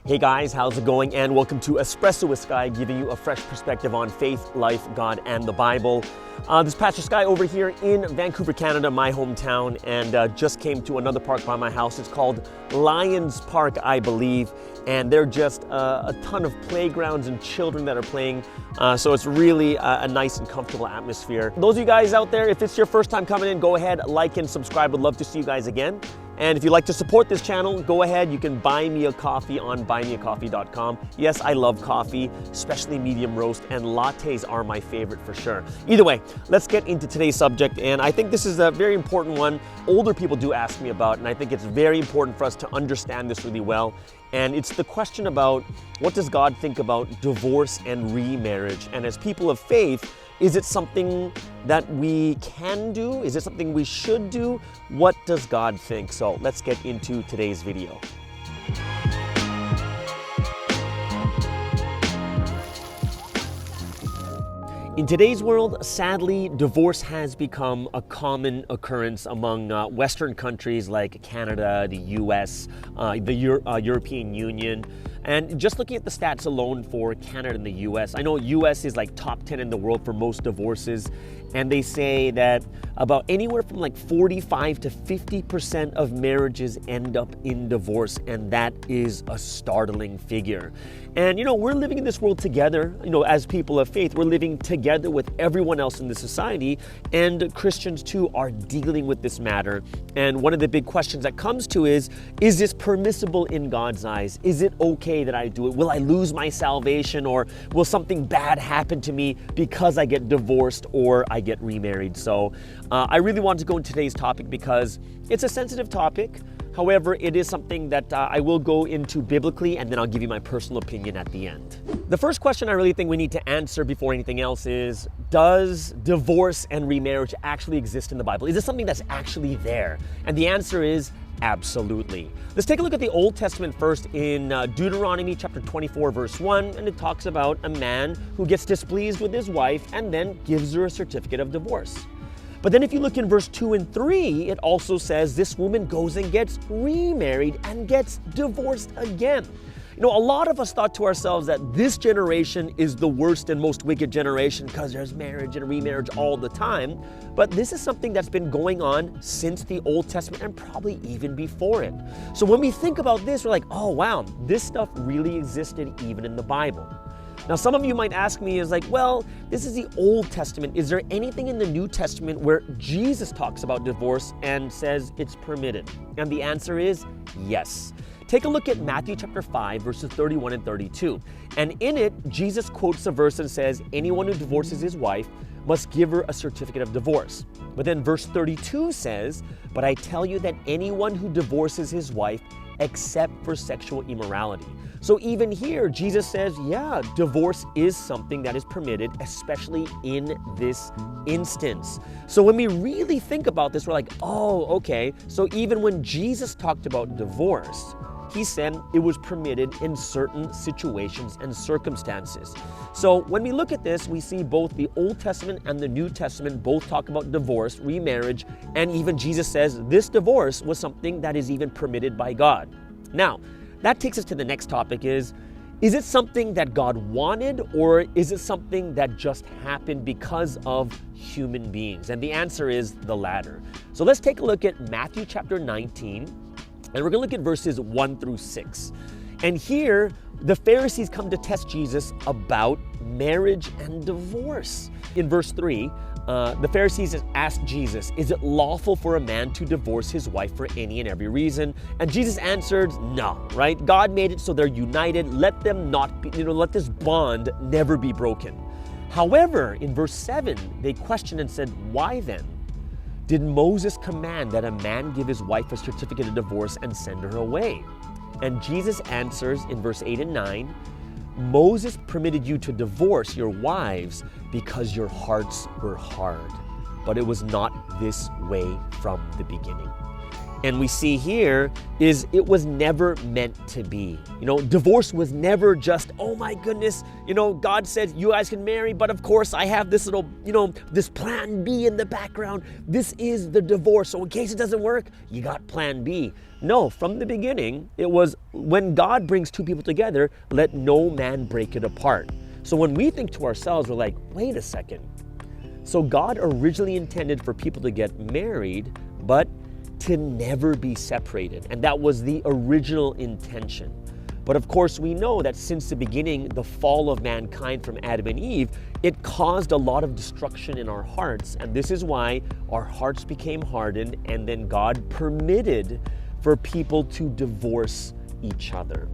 Hey guys, how's it going? And welcome to Espresso with Sky, giving you a fresh perspective on faith, life, God, and the Bible. This is Pastor Sky over here in Vancouver, Canada, my hometown, and just came to another park by my house. It's called Lions Park, I believe, and they're just a ton of playgrounds and children that are playing. So it's really a nice and comfortable atmosphere. Those of you guys out there, if it's your first time coming in, go ahead, like and subscribe. Would love to see you guys again. And if you'd like to support this channel, go ahead. You can buy me a coffee on buymeacoffee.com. Yes, I love coffee, especially medium roast, and lattes are my favorite for sure. Either way, let's get into today's subject. And I think this is a very important one. Older people do ask me about, and I think it's very important for us to understand this really well. And it's the question about, what does God think about divorce and remarriage? And as people of faith, is it something that we can do? Is it something we should do? What does God think? So let's get into today's video. In today's world, sadly, divorce has become a common occurrence among Western countries like Canada, the US, the European Union. And just looking at the stats alone for Canada and the US, I know US is like top 10 in the world for most divorces. And they say that about anywhere from like 45 to 50% of marriages end up in divorce. And that is a startling figure. And we're living in this world together, as people of faith. We're living together with everyone else in the society. And Christians too are dealing with this matter. And one of the big questions that comes to is this permissible in God's eyes? Is it okay that I do it? Will I lose my salvation, or will something bad happen to me because I get divorced or I get remarried? So I really want to go into today's topic because it's a sensitive topic. However, it is something that I will go into biblically, and then I'll give you my personal opinion at the end. The first question I really think we need to answer before anything else is, does divorce and remarriage actually exist in the Bible? Is this something that's actually there? And the answer is absolutely. Let's take a look at the Old Testament first in Deuteronomy chapter 24, verse 1, and it talks about a man who gets displeased with his wife and then gives her a certificate of divorce. But then if you look in verse 2 and 3, it also says this woman goes and gets remarried and gets divorced again. A lot of us thought to ourselves that this generation is the worst and most wicked generation because there's marriage and remarriage all the time. But this is something that's been going on since the Old Testament and probably even before it. So when we think about this, we're like, oh wow, this stuff really existed even in the Bible. Now, some of you might ask me, well, this is the Old Testament. Is there anything in the New Testament where Jesus talks about divorce and says it's permitted? And the answer is yes. Take a look at Matthew chapter 5, verses 31 and 32. And in it, Jesus quotes a verse and says, anyone who divorces his wife must give her a certificate of divorce. But then verse 32 says, but I tell you that anyone who divorces his wife except for sexual immorality. So even here, Jesus says, yeah, divorce is something that is permitted, especially in this instance. So when we really think about this, we're like, oh, okay. So even when Jesus talked about divorce, he said it was permitted in certain situations and circumstances. So when we look at this, we see both the Old Testament and the New Testament both talk about divorce, remarriage, and even Jesus says this divorce was something that is even permitted by God. Now, that takes us to the next topic is it something that God wanted, or is it something that just happened because of human beings? And the answer is the latter. So let's take a look at Matthew chapter 19, and we're going to look at verses 1 through 6. And here, the Pharisees come to test Jesus about marriage and divorce. In verse 3, the Pharisees asked Jesus, is it lawful for a man to divorce his wife for any and every reason? And Jesus answered, no, right? God made it so they're united. Let them not be, let this bond never be broken. However, in verse 7, they questioned and said, why then did Moses command that a man give his wife a certificate of divorce and send her away? And Jesus answers in verse 8 and 9, Moses permitted you to divorce your wives because your hearts were hard, but it was not this way from the beginning. And we see here is it was never meant to be. Divorce was never just, oh my goodness, God said you guys can marry, but of course I have this little, this plan B in the background. This is the divorce. So in case it doesn't work, you got plan B. No, from the beginning, it was when God brings two people together, let no man break it apart. So when we think to ourselves, we're like, wait a second. So God originally intended for people to get married, but to never be separated. And that was the original intention. But of course, we know that since the beginning, the fall of mankind from Adam and Eve, it caused a lot of destruction in our hearts. And this is why our hearts became hardened, and then God permitted for people to divorce each other.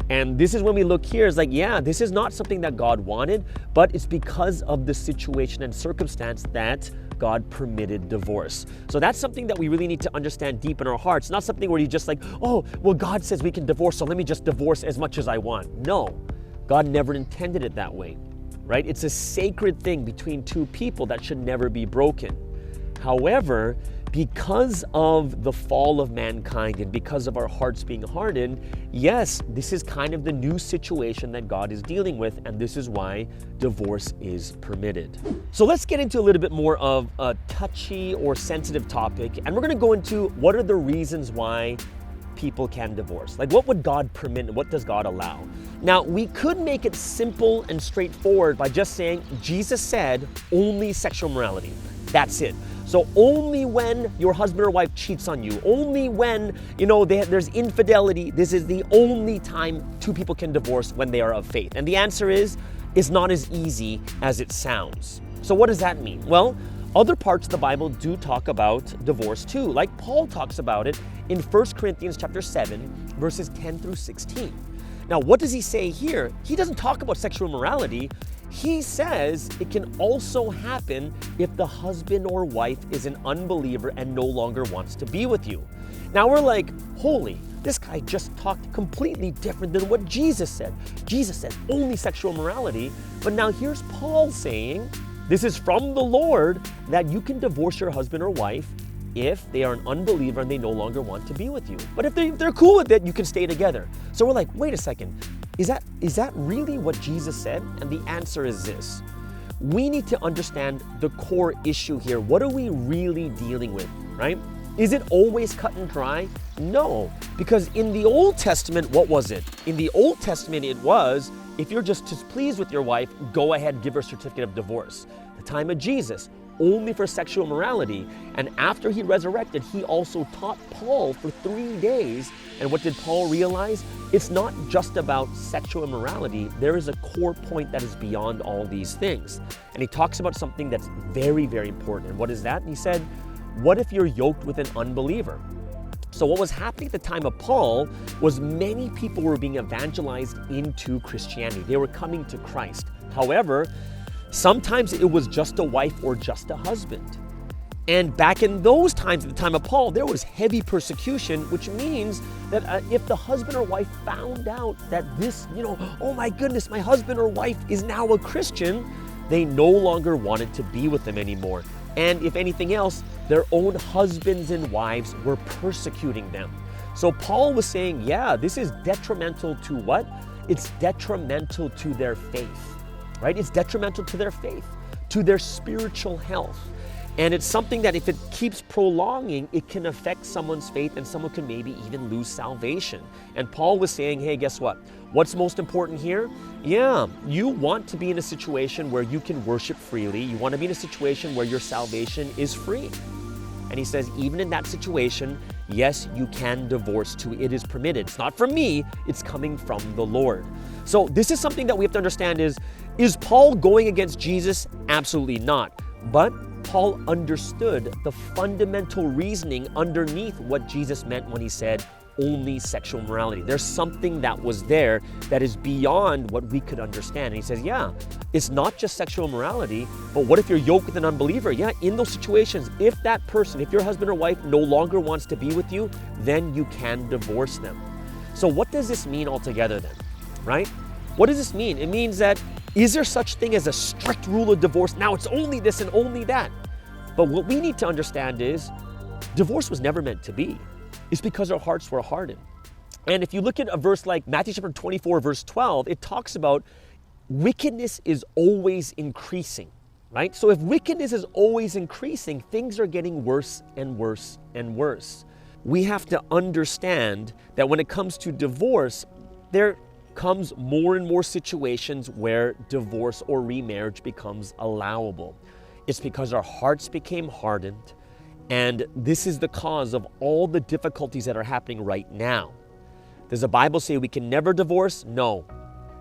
And this is when we look here, it's like, yeah, this is not something that God wanted, but it's because of the situation and circumstance that God permitted divorce. So that's something that we really need to understand deep in our hearts. Not something where you just like, oh, well, God says we can divorce, so let me just divorce as much as I want. No, God never intended it that way, right? It's a sacred thing between two people that should never be broken. However, because of the fall of mankind and because of our hearts being hardened, yes, this is kind of the new situation that God is dealing with, and this is why divorce is permitted. So let's get into a little bit more of a touchy or sensitive topic, and we're going to go into what are the reasons why people can divorce. Like, what would God permit and what does God allow? Now, we could make it simple and straightforward by just saying Jesus said only sexual morality. That's it. So only when your husband or wife cheats on you, only when, there's infidelity, this is the only time two people can divorce, when they are of faith. And the answer is, it's not as easy as it sounds. So what does that mean? Well, other parts of the Bible do talk about divorce too. Like Paul talks about it in 1 Corinthians chapter 7, verses 10 through 16. Now, what does he say here? He doesn't talk about sexual morality. He says it can also happen if the husband or wife is an unbeliever and no longer wants to be with you. Now we're like, holy, this guy just talked completely different than what Jesus said. Jesus said only sexual morality, but now here's Paul saying, this is from the Lord, that you can divorce your husband or wife if they are an unbeliever and they no longer want to be with you. But if they're cool with it, you can stay together. So we're like, wait a second. Is that really what Jesus said? And the answer is this. We need to understand the core issue here. What are we really dealing with, right? Is it always cut and dry? No, because in the Old Testament, what was it? In the Old Testament, it was, if you're just displeased with your wife, go ahead, give her a certificate of divorce. The time of Jesus, only for sexual morality. And after he resurrected, he also taught Paul for 3 days. And what did Paul realize? It's not just about sexual immorality. There is a core point that is beyond all these things. And he talks about something that's very, very important. And what is that? And he said, what if you're yoked with an unbeliever? So what was happening at the time of Paul was many people were being evangelized into Christianity. They were coming to Christ. However, sometimes it was just a wife or just a husband. And back in those times, at the time of Paul, there was heavy persecution, which means that if the husband or wife found out that this, oh my goodness, my husband or wife is now a Christian, they no longer wanted to be with them anymore. And if anything else, their own husbands and wives were persecuting them. So Paul was saying, yeah, this is detrimental to what? It's detrimental to their faith, right? It's detrimental to their faith, to their spiritual health. And it's something that if it keeps prolonging, it can affect someone's faith and someone can maybe even lose salvation. And Paul was saying, hey, guess what? What's most important here? Yeah, you want to be in a situation where you can worship freely. You want to be in a situation where your salvation is free. And he says, even in that situation, yes, you can divorce too. It is permitted. It's not from me, it's coming from the Lord. So this is something that we have to understand is Paul going against Jesus? Absolutely not. But Paul understood the fundamental reasoning underneath what Jesus meant when he said only sexual morality. There's something that was there that is beyond what we could understand. And he says, yeah, it's not just sexual morality, but what if you're yoked with an unbeliever? Yeah, in those situations, if that person, if your husband or wife no longer wants to be with you, then you can divorce them. So what does this mean altogether then, right? What does this mean? It means that, is there such thing as a strict rule of divorce? Now it's only this and only that. But what we need to understand is divorce was never meant to be. It's because our hearts were hardened. And if you look at a verse like Matthew chapter 24, verse 12, it talks about wickedness is always increasing, right? So if wickedness is always increasing, things are getting worse and worse and worse. We have to understand that when it comes to divorce, there comes more and more situations where divorce or remarriage becomes allowable. It's because our hearts became hardened, and this is the cause of all the difficulties that are happening right now. Does the Bible say we can never divorce? No.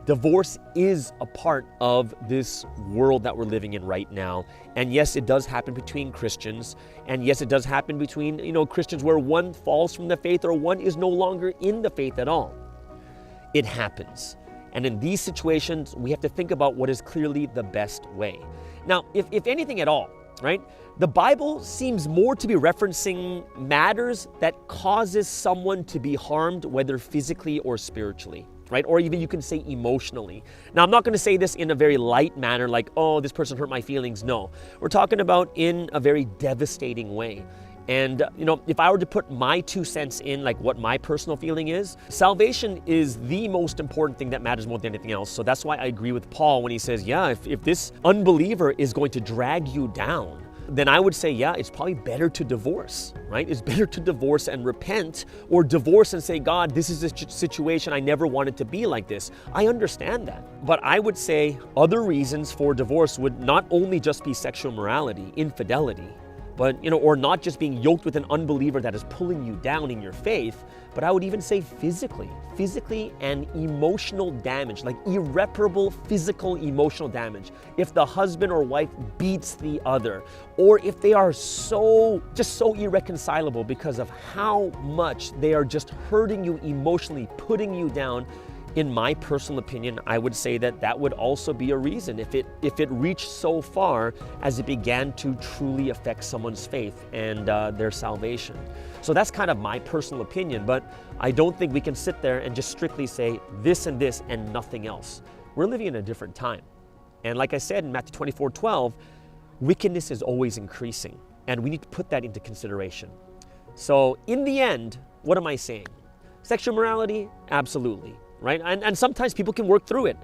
Divorce is a part of this world that we're living in right now. And yes, it does happen between Christians. And yes, it does happen between, Christians where one falls from the faith or one is no longer in the faith at all. It happens. And in these situations, we have to think about what is clearly the best way. Now, if anything at all, right? The Bible seems more to be referencing matters that causes someone to be harmed, whether physically or spiritually, right? Or even you can say emotionally. Now, I'm not going to say this in a very light manner, like, oh, this person hurt my feelings. No, we're talking about in a very devastating way. And, if I were to put my 2 cents in, like what my personal feeling is, salvation is the most important thing that matters more than anything else. So that's why I agree with Paul when he says, if this unbeliever is going to drag you down, then I would say, it's probably better to divorce, right? It's better to divorce and repent, or divorce and say, God, this is a situation I never wanted to be like this. I understand that. But I would say other reasons for divorce would not only just be sexual immorality, infidelity, but, or not just being yoked with an unbeliever that is pulling you down in your faith, but I would even say physically and emotional damage, like irreparable physical, emotional damage. If the husband or wife beats the other, or if they are so irreconcilable because of how much they are just hurting you emotionally, putting you down. In my personal opinion, I would say that would also be a reason if it reached so far as it began to truly affect someone's faith and their salvation. So that's kind of my personal opinion, but I don't think we can sit there and just strictly say this and this and nothing else. We're living in a different time. And like I said in Matthew 24:12, wickedness is always increasing, and we need to put that into consideration. So in the end, what am I saying? Sexual morality? Absolutely. Right? And sometimes people can work through it.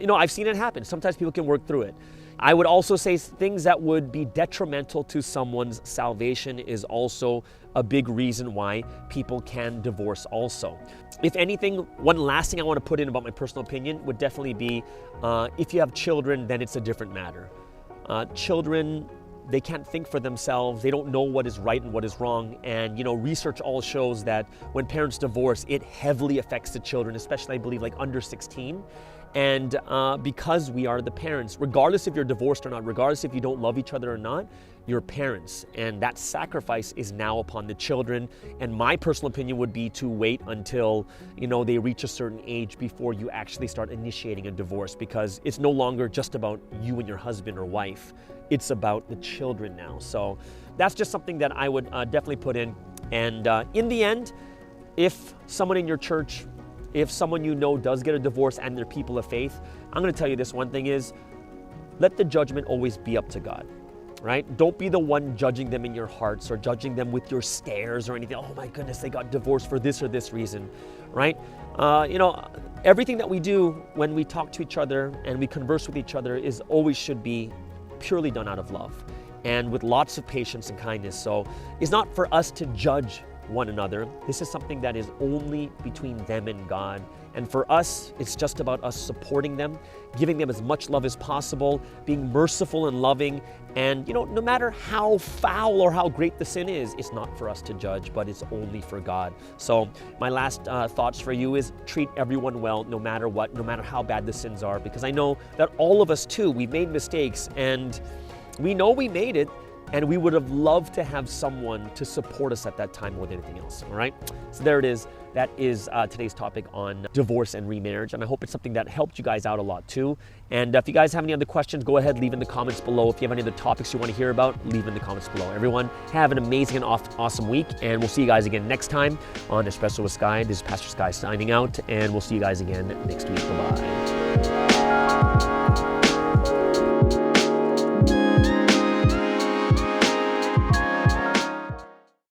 I've seen it happen. Sometimes people can work through it. I would also say things that would be detrimental to someone's salvation is also a big reason why people can divorce also. If anything, one last thing I want to put in about my personal opinion would definitely be if you have children, then it's a different matter. Children, they can't think for themselves. They don't know what is right and what is wrong. And, research all shows that when parents divorce, it heavily affects the children, especially, I believe, like under 16. And because we are the parents, regardless if you're divorced or not, regardless if you don't love each other or not, you're parents. And that sacrifice is now upon the children. And my personal opinion would be to wait until, they reach a certain age before you actually start initiating a divorce, because it's no longer just about you and your husband or wife. It's about the children now. So that's just something that I would definitely put in. And in the end, if someone in your church, if someone does get a divorce and they're people of faith, I'm going to tell you this one thing is, let the judgment always be up to God, right? Don't be the one judging them in your hearts or judging them with your stares or anything. Oh my goodness, they got divorced for this or this reason, right? Everything that we do when we talk to each other and we converse with each other should be purely done out of love and with lots of patience and kindness. So it's not for us to judge one another. This is something that is only between them and God. And for us, it's just about us supporting them, giving them as much love as possible, being merciful and loving. And, no matter how foul or how great the sin is, it's not for us to judge, but it's only for God. So my last thoughts for you is treat everyone well, no matter what, no matter how bad the sins are, because I know that all of us too, we made mistakes and we know we made it. And we would have loved to have someone to support us at that time more than anything else, all right? So there it is. That is today's topic on divorce and remarriage. And I hope it's something that helped you guys out a lot too. And if you guys have any other questions, go ahead, leave in the comments below. If you have any other topics you want to hear about, leave in the comments below. Everyone, have an amazing and awesome week. And we'll see you guys again next time on Espresso with Sky. This is Pastor Sky signing out. And we'll see you guys again next week. Bye-bye.